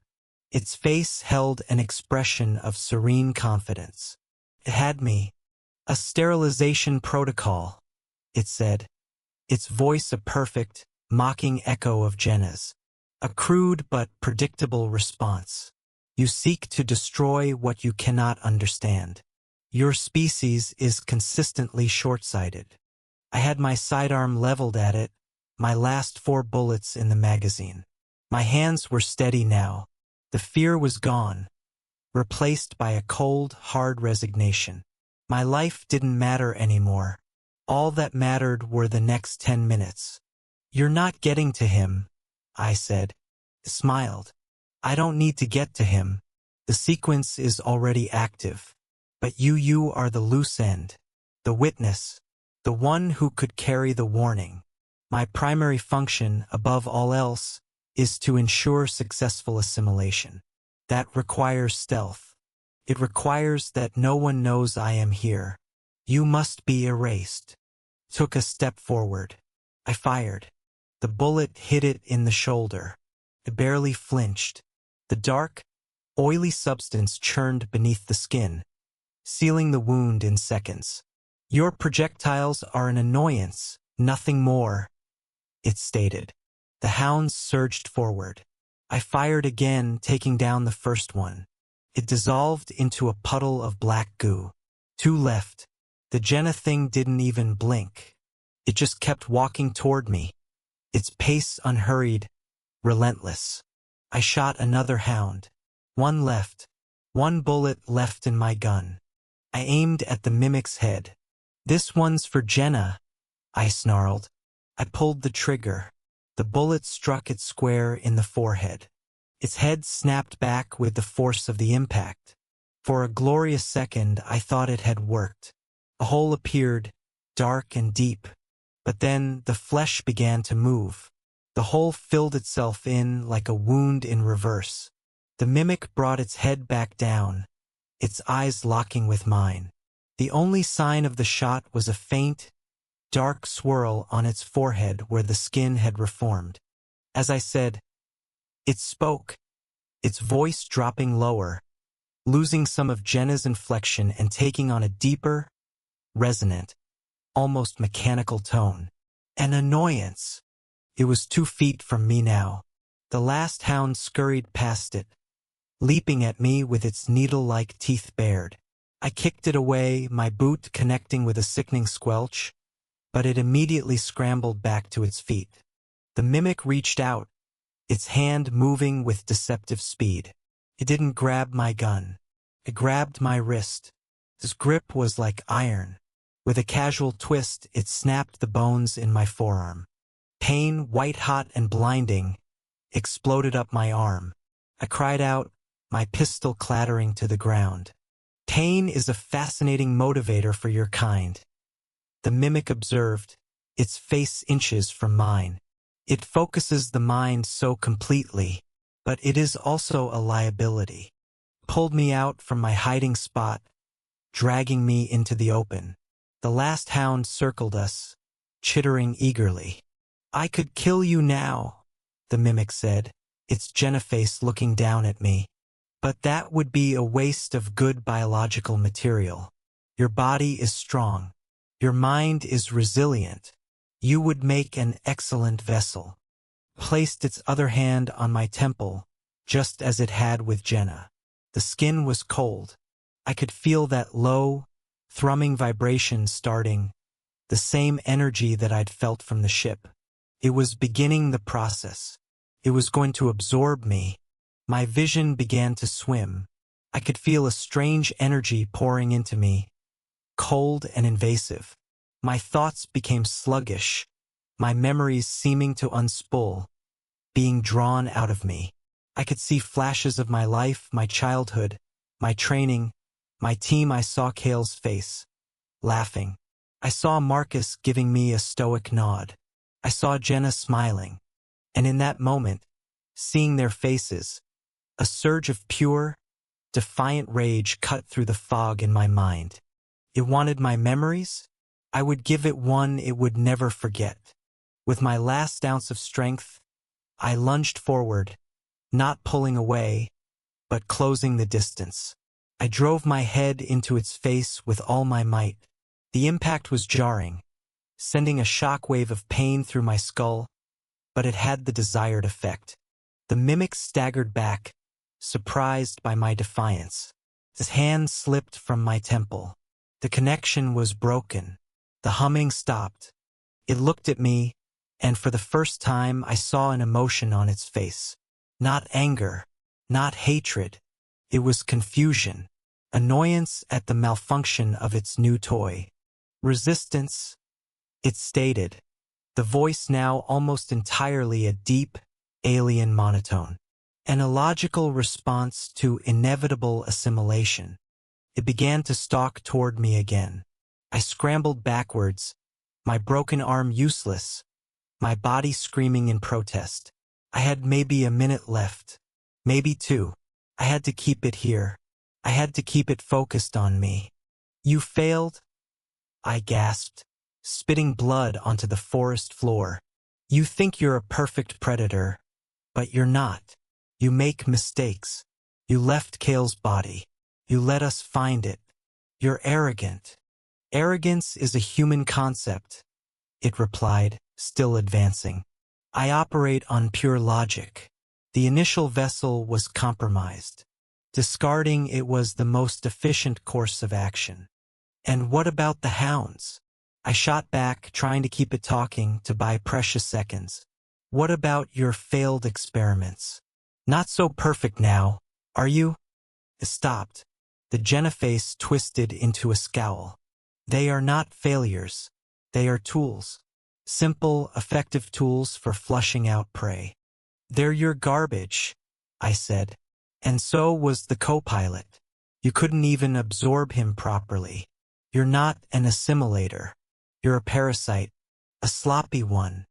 Its face held an expression of serene confidence. It had me. A sterilization protocol, it said, its voice a perfect, mocking echo of Jenna's. A crude but predictable response. You seek to destroy what you cannot understand. Your species is consistently short-sighted. I had my sidearm leveled at it, my last 4 bullets in the magazine. My hands were steady now. The fear was gone, replaced by a cold, hard resignation. My life didn't matter anymore. All that mattered were the next 10 minutes. You're not getting to him, I said. Smiled. I don't need to get to him. The sequence is already active. But you are the loose end, the witness, the one who could carry the warning. My primary function, above all else, is to ensure successful assimilation. That requires stealth. It requires that no one knows I am here. You must be erased. Took a step forward. I fired. The bullet hit it in the shoulder. It barely flinched. The dark, oily substance churned beneath the skin, sealing the wound in seconds. Your projectiles are an annoyance, nothing more, it stated. The hounds surged forward. I fired again, taking down the first one. It dissolved into a puddle of black goo. 2 left. The Jenna thing didn't even blink. It just kept walking toward me, its pace unhurried, relentless. I shot another hound. 1 left. 1 bullet left in my gun. I aimed at the mimic's head. This one's for Jenna, I snarled. I pulled the trigger. The bullet struck it square in the forehead. Its head snapped back with the force of the impact. For a glorious second, I thought it had worked. A hole appeared, dark and deep. But then the flesh began to move. The hole filled itself in like a wound in reverse. The mimic brought its head back down, its eyes locking with mine. The only sign of the shot was a faint, dark swirl on its forehead where the skin had reformed. As I said, it spoke, its voice dropping lower, losing some of Jenna's inflection and taking on a deeper, resonant, almost mechanical tone. An annoyance. It was 2 feet from me now. The last hound scurried past it, leaping at me with its needle-like teeth bared. I kicked it away, my boot connecting with a sickening squelch, but it immediately scrambled back to its feet. The mimic reached out, its hand moving with deceptive speed. It didn't grab my gun. It grabbed my wrist. Its grip was like iron. With a casual twist, it snapped the bones in my forearm. Pain, white-hot and blinding, exploded up my arm. I cried out, my pistol clattering to the ground. Pain is a fascinating motivator for your kind. The mimic observed, its face inches from mine. It focuses the mind so completely, but it is also a liability. Pulled me out from my hiding spot, dragging me into the open. The last hound circled us, chittering eagerly. I could kill you now, the mimic said, its Jenna face looking down at me. But that would be a waste of good biological material. Your body is strong. Your mind is resilient. You would make an excellent vessel. Placed its other hand on my temple, just as it had with Jenna. The skin was cold. I could feel that low, thrumming vibration starting, the same energy that I'd felt from the ship. It was beginning the process. It was going to absorb me. My vision began to swim. I could feel a strange energy pouring into me, cold and invasive. My thoughts became sluggish, my memories seeming to unspool, being drawn out of me. I could see flashes of my life, my childhood, my training, my team. I saw Kale's face, laughing. I saw Marcus giving me a stoic nod. I saw Jenna smiling. And in that moment, seeing their faces, a surge of pure, defiant rage cut through the fog in my mind. It wanted my memories? I would give it one it would never forget. With my last ounce of strength, I lunged forward, not pulling away, but closing the distance. I drove my head into its face with all my might. The impact was jarring, sending a shockwave of pain through my skull, but it had the desired effect. The mimic staggered back, surprised by my defiance. His hand slipped from my temple. The connection was broken. The humming stopped. It looked at me, and for the first time I saw an emotion on its face. Not anger, not hatred. It was confusion, annoyance at the malfunction of its new toy. Resistance, it stated, the voice now almost entirely a deep, alien monotone. An illogical response to inevitable assimilation. It began to stalk toward me again. I scrambled backwards, my broken arm useless, my body screaming in protest. I had maybe a minute left, maybe two. I had to keep it here. I had to keep it focused on me. You failed? I gasped, spitting blood onto the forest floor. You think you're a perfect predator, but you're not. You make mistakes. You left Kale's body. You let us find it. You're arrogant. Arrogance is a human concept, it replied, still advancing. I operate on pure logic. The initial vessel was compromised. Discarding it was the most efficient course of action. And what about the hounds? I shot back, trying to keep it talking to buy precious seconds. What about your failed experiments? Not so perfect now, are you? It stopped. The Jenna face twisted into a scowl. They are not failures. They are tools. Simple, effective tools for flushing out prey. They're your garbage, I said. And so was the co-pilot. You couldn't even absorb him properly. You're not an assimilator. You're a parasite, a sloppy one.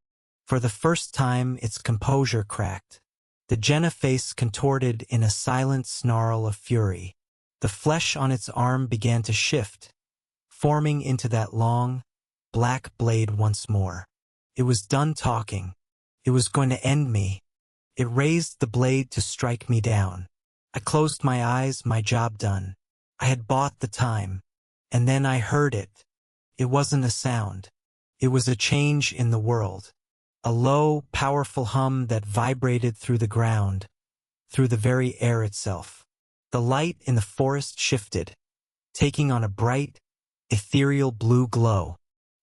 For the first time, its composure cracked. The Jenna face contorted in a silent snarl of fury. The flesh on its arm began to shift, forming into that long, black blade once more. It was done talking. It was going to end me. It raised the blade to strike me down. I closed my eyes, my job done. I had bought the time. And then I heard it. It wasn't a sound. It was a change in the world. A low, powerful hum that vibrated through the ground, through the very air itself. The light in the forest shifted, taking on a bright, ethereal blue glow.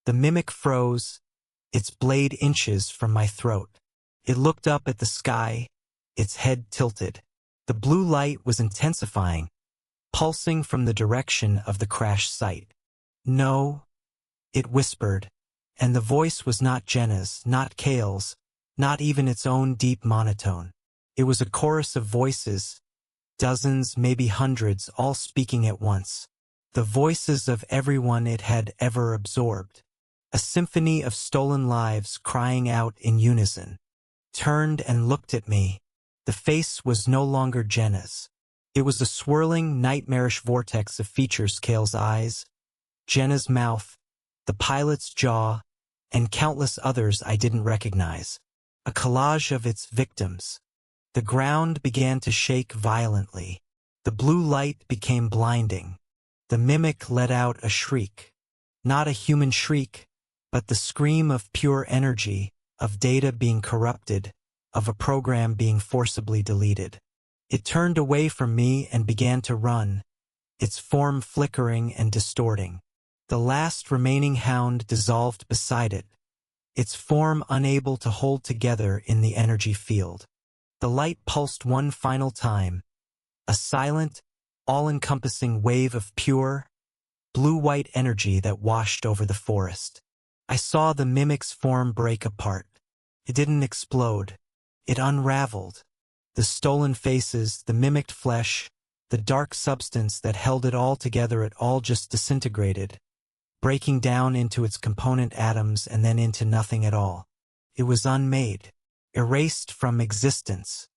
The mimic froze, its blade inches from my throat. It looked up at the sky, its head tilted. The blue light was intensifying, pulsing from the direction of the crash site. No, it whispered. And the voice was not Jenna's, not Kale's, not even its own deep monotone. It was a chorus of voices, dozens, maybe hundreds, all speaking at once. The voices of everyone it had ever absorbed. A symphony of stolen lives crying out in unison. Turned and looked at me. The face was no longer Jenna's. It was a swirling, nightmarish vortex of features: Kale's eyes, Jenna's mouth, the pilot's jaw, and countless others I didn't recognize. A collage of its victims. The ground began to shake violently. The blue light became blinding. The mimic let out a shriek. Not a human shriek, but the scream of pure energy, of data being corrupted, of a program being forcibly deleted. It turned away from me and began to run, its form flickering and distorting. The last remaining hound dissolved beside it, its form unable to hold together in the energy field. The light pulsed one final time, a silent, all-encompassing wave of pure, blue-white energy that washed over the forest. I saw the mimic's form break apart. It didn't explode. It unraveled. The stolen faces, the mimicked flesh, the dark substance that held it all together, it all just disintegrated, breaking down into its component atoms and then into nothing at all. It was unmade, erased from existence.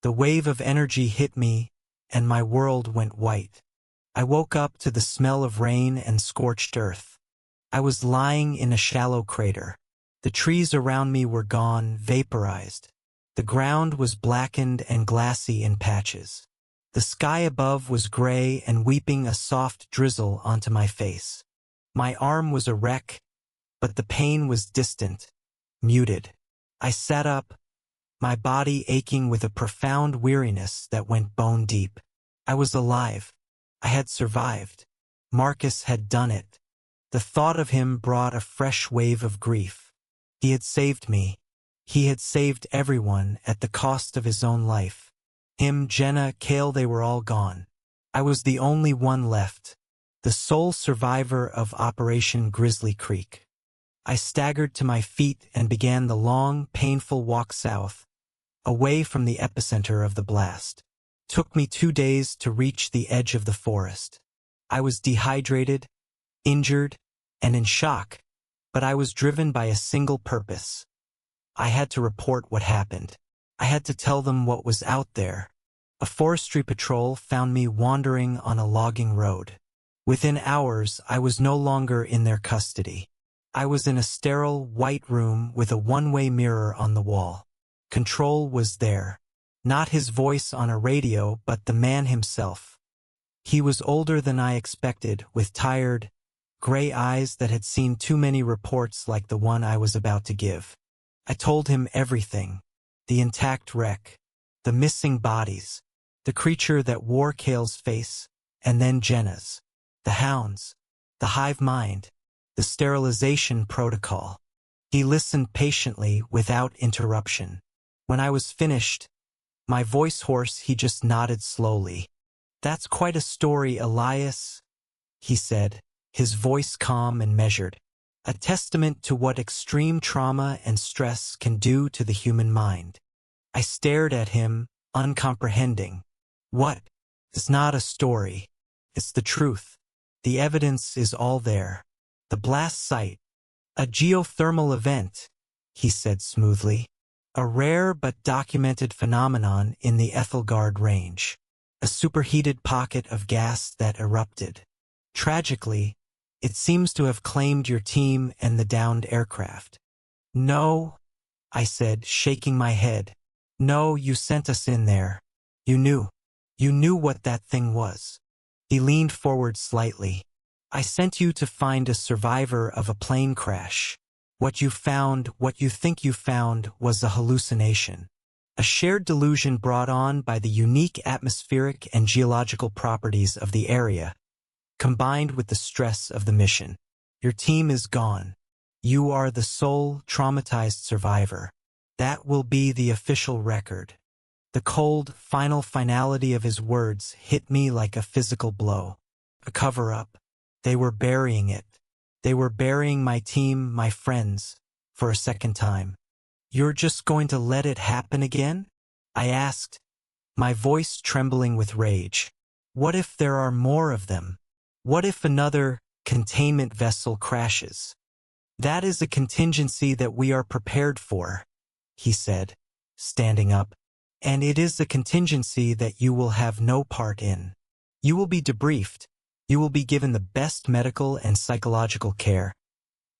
The wave of energy hit me, and my world went white. I woke up to the smell of rain and scorched earth. I was lying in a shallow crater. The trees around me were gone, vaporized. The ground was blackened and glassy in patches. The sky above was gray and weeping a soft drizzle onto my face. My arm was a wreck, but the pain was distant, muted. I sat up, my body aching with a profound weariness that went bone deep. I was alive. I had survived. Marcus had done it. The thought of him brought a fresh wave of grief. He had saved me. He had saved everyone at the cost of his own life. Him, Jenna, Cale, they were all gone. I was the only one left, the sole survivor of Operation Grizzly Creek. I staggered to my feet and began the long, painful walk south, away from the epicenter of the blast. It took me 2 days to reach the edge of the forest. I was dehydrated, injured, and in shock, but I was driven by a single purpose. I had to report what happened. I had to tell them what was out there. A forestry patrol found me wandering on a logging road. Within hours, I was no longer in their custody. I was in a sterile, white room with a one-way mirror on the wall. Control was there. Not his voice on a radio, but the man himself. He was older than I expected, with tired, gray eyes that had seen too many reports like the one I was about to give. I told him everything. The intact wreck, the missing bodies, the creature that wore Cale's face, and then Jenna's, the hounds, the hive mind, the sterilization protocol. He listened patiently without interruption. When I was finished, my voice hoarse, he just nodded slowly. "That's quite a story, Elias," he said, his voice calm and measured. "A testament to what extreme trauma and stress can do to the human mind." I stared at him, uncomprehending. "What? It's not a story. It's the truth. The evidence is all there. The blast site. A geothermal event," he said smoothly. "A rare but documented phenomenon in the Ethelgard Range. A superheated pocket of gas that erupted. Tragically, it seems to have claimed your team and the downed aircraft." "No," I said, shaking my head. "No, you sent us in there. You knew. You knew what that thing was." He leaned forward slightly. "I sent you to find a survivor of a plane crash. What you found, what you think you found, was a hallucination. A shared delusion brought on by the unique atmospheric and geological properties of the area, combined with the stress of the mission. Your team is gone. You are the sole traumatized survivor. That will be the official record." The cold, final finality of his words hit me like a physical blow. A cover-up. They were burying it. They were burying my team, my friends, for a second time. "You're just going to let it happen again?" I asked, my voice trembling with rage. "What if there are more of them? What if another containment vessel crashes?" "That is a contingency that we are prepared for," he said, standing up. "And it is a contingency that you will have no part in. You will be debriefed. You will be given the best medical and psychological care.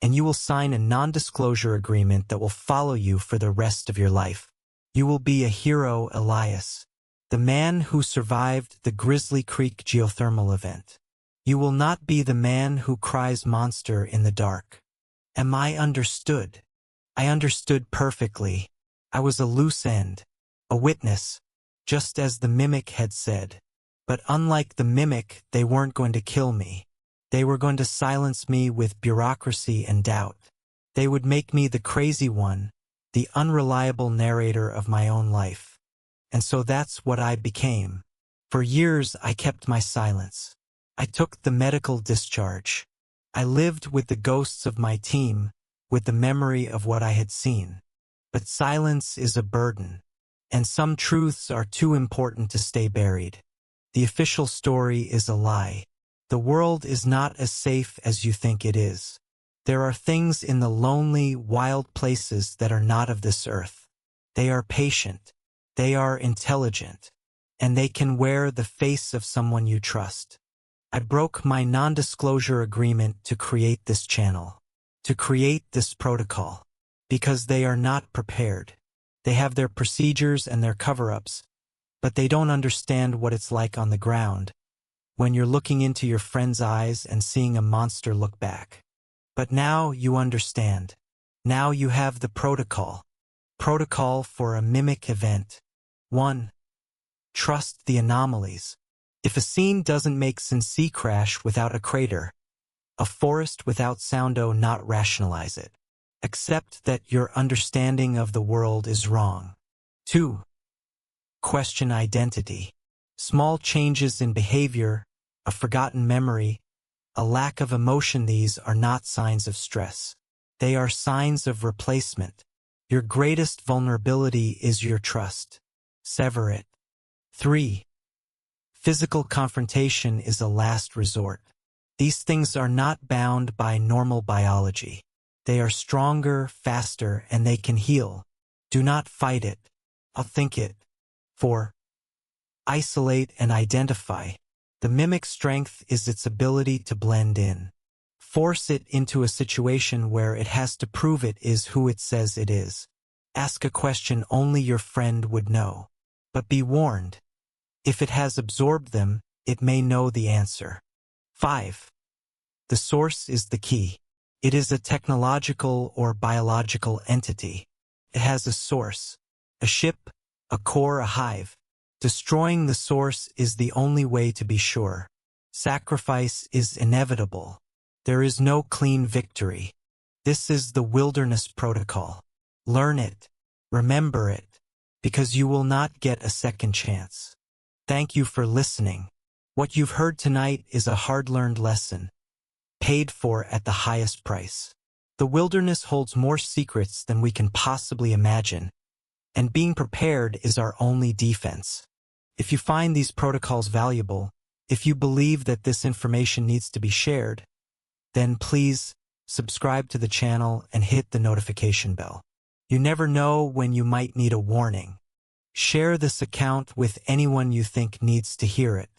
And you will sign a non-disclosure agreement that will follow you for the rest of your life. You will be a hero, Elias. The man who survived the Grizzly Creek geothermal event. You will not be the man who cries monster in the dark." Am I understood? I understood perfectly. I was a loose end, a witness, just as the mimic had said. But unlike the mimic, they weren't going to kill me. They were going to silence me with bureaucracy and doubt. They would make me the crazy one, the unreliable narrator of my own life. And so that's what I became. For years, I kept my silence. I took the medical discharge. I lived with the ghosts of my team, with the memory of what I had seen. But silence is a burden, and some truths are too important to stay buried. The official story is a lie. The world is not as safe as you think it is. There are things in the lonely, wild places that are not of this earth. They are patient. They are intelligent. And they can wear the face of someone you trust. I broke my non-disclosure agreement to create this channel, to create this protocol, because they are not prepared. They have their procedures and their cover-ups, but they don't understand what it's like on the ground, when you're looking into your friend's eyes and seeing a monster look back. But now you understand. Now you have the protocol. Protocol for a mimic event. 1. Trust the anomalies. If a scene doesn't make sense, sea crash without a crater, a forest without soundo, not rationalize it. Accept that your understanding of the world is wrong. 2. Question identity. Small changes in behavior, a forgotten memory, a lack of emotion, these are not signs of stress. They are signs of replacement. Your greatest vulnerability is your trust. Sever it. 3. Physical confrontation is a last resort. These things are not bound by normal biology. They are stronger, faster, and they can heal. Do not fight it. Outthink it. 4. Isolate and identify. The mimic strength is its ability to blend in. Force it into a situation where it has to prove it is who it says it is. Ask a question only your friend would know. But be warned. If it has absorbed them, it may know the answer. 5. The source is the key. It is a technological or biological entity. It has a source. A ship, a core, a hive. Destroying the source is the only way to be sure. Sacrifice is inevitable. There is no clean victory. This is the Wilderness Protocol. Learn it. Remember it. Because you will not get a second chance. Thank you for listening. What you've heard tonight is a hard-learned lesson, paid for at the highest price. The wilderness holds more secrets than we can possibly imagine, and being prepared is our only defense. If you find these protocols valuable, if you believe that this information needs to be shared, then please subscribe to the channel and hit the notification bell. You never know when you might need a warning. Share this account with anyone you think needs to hear it.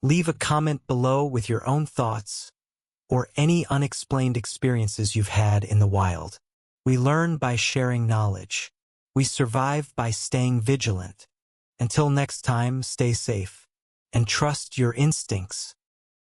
Leave a comment below with your own thoughts or any unexplained experiences you've had in the wild. We learn by sharing knowledge. We survive by staying vigilant. Until next time, stay safe and trust your instincts.